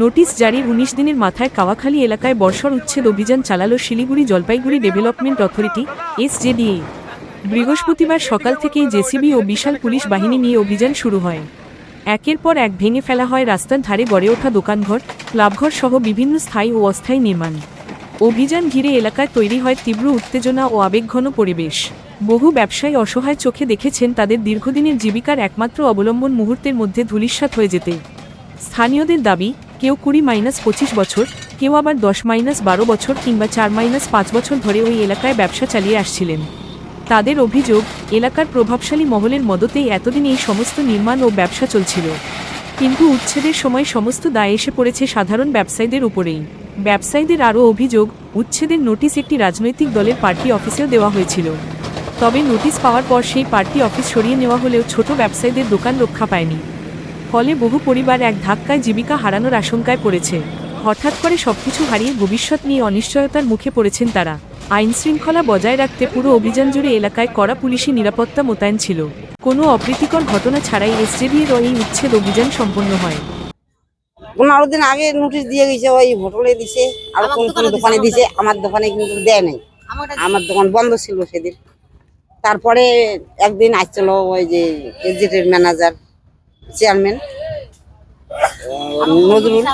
Notice জারির ১৯ দিনের মাথায় কাওয়াখালী এলাকায় বর্ষর উচ্ছেদ অভিযান চালালো Siliguri Jalpaiguri development authority SJDA. বৃহস্পতিবার সকাল থেকেই জেসিবি ও বিশাল পুলিশ বাহিনী নিয়ে অভিযান শুরু হয়। একের পর এক ভেঙে ফেলা হয় রাস্তার ধারে গড়ে ওঠা দোকানঘর, ক্লাবঘর সহ বিভিন্ন স্থায়ী ও অস্থায়ী নির্মাণ। অভিযান ঘিরে এলাকায় তৈরি হয় তীব্র উত্তেজনা ও আবেগঘন পরিবেশ। বহু ব্যবসায়ী অসহায় চোখে দেখেছেন তাদের দীর্ঘদিনের জীবিকার একমাত্র অবলম্বন মুহূর্তের মধ্যে ধূলিসাৎ হয়ে যেতে। স্থানীয়দের দাবি, কেউ 20-25 বছর, কেউ আবার 10-12 বছর কিংবা 4-5 বছর ধরে ওই এলাকায় ব্যবসা চালিয়ে আসছিলেন। তাদের অভিযোগ, এলাকার প্রভাবশালী মহলের মদতেই এতদিন এই সমস্ত নির্মাণ ও ব্যবসা চলছিল। কিন্তু উচ্ছেদের সময় সমস্ত দায় এসে পড়েছে সাধারণ ব্যবসায়ীদের উপরেই। ব্যবসায়ীদের আরও অভিযোগ, উচ্ছেদের নোটিশ একটি রাজনৈতিক দলের পার্টি অফিসেও দেওয়া হয়েছিল। তবে নোটিশ পাওয়ার পর সেই পার্টি অফিস সরিয়ে নেওয়া হলেও ছোট ব্যবসায়ীদের দোকান রক্ষা পায়নি। ফলে বহু পরিবার এক ধাক্কায় জীবিকা হারানোর আশঙ্কায় পড়েছে। হঠাৎ করে সবকিছু হারিয়ে ভবিষ্যৎ নিয়ে অনিশ্চয়তার মুখে পড়েছেন তারা। আইনশৃঙ্খলা বজায় রাখতে পুরো অভিযান জুড়ে এলাকায় কড়া পুলিশি নিরাপত্তা মোতায়েন ছিল। কোনো অপ্রীতিকর ঘটনা ছাড়াই এসজেডিএর এই উচ্ছেদ অভিযান সম্পন্ন হয়। 15 দিন আগে নোটিশ দিয়ে গেছে, ওই হোটেলে দিছে আর কোন কোন দোকানে দিছে। আমার দোকানে কিন্তু দেয় নাই, আমার দোকান বন্ধ ছিল সেদিন। তারপরে একদিন আসছিল ওই যে এসজেডিএর ম্যানেজার চেয়ারম্যান নজরুল,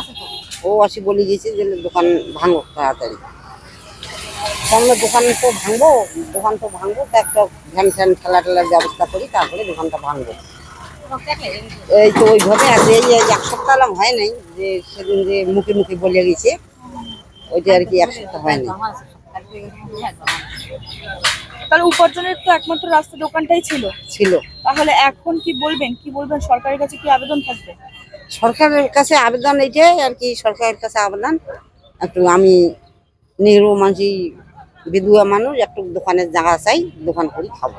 ও আসি বলে গেছে যে দোকান ভাঙো তাড়াতাড়ি। আমরা দোকান তো ভাঙবো, তা একটা ভ্যান ফ্যান ঠেলার ব্যবস্থা করি, তারপরে দোকানটা ভাঙবো। এই তো ওইভাবে আছে, এই এক সপ্তাহ হয় নাই, যে সেদিন যে মুখে মুখে বলে গেছে ওইটা আর কি এক সপ্তাহ হয় নাই। তাহলে উপার্জনের তো একমাত্র রাস্তা দোকানটাই ছিল। তাহলে এখন কি বলবেন সরকারের কাছে কি আবেদন থাকবে? সরকারের কাছে আবেদন এইটাই আর কি, সরকারের কাছে আবেদন একটু, আমি নেহরু মাঝি বিধবা মানুষ, একটু দোকানের জায়গা চাই, দোকান করি খাবো।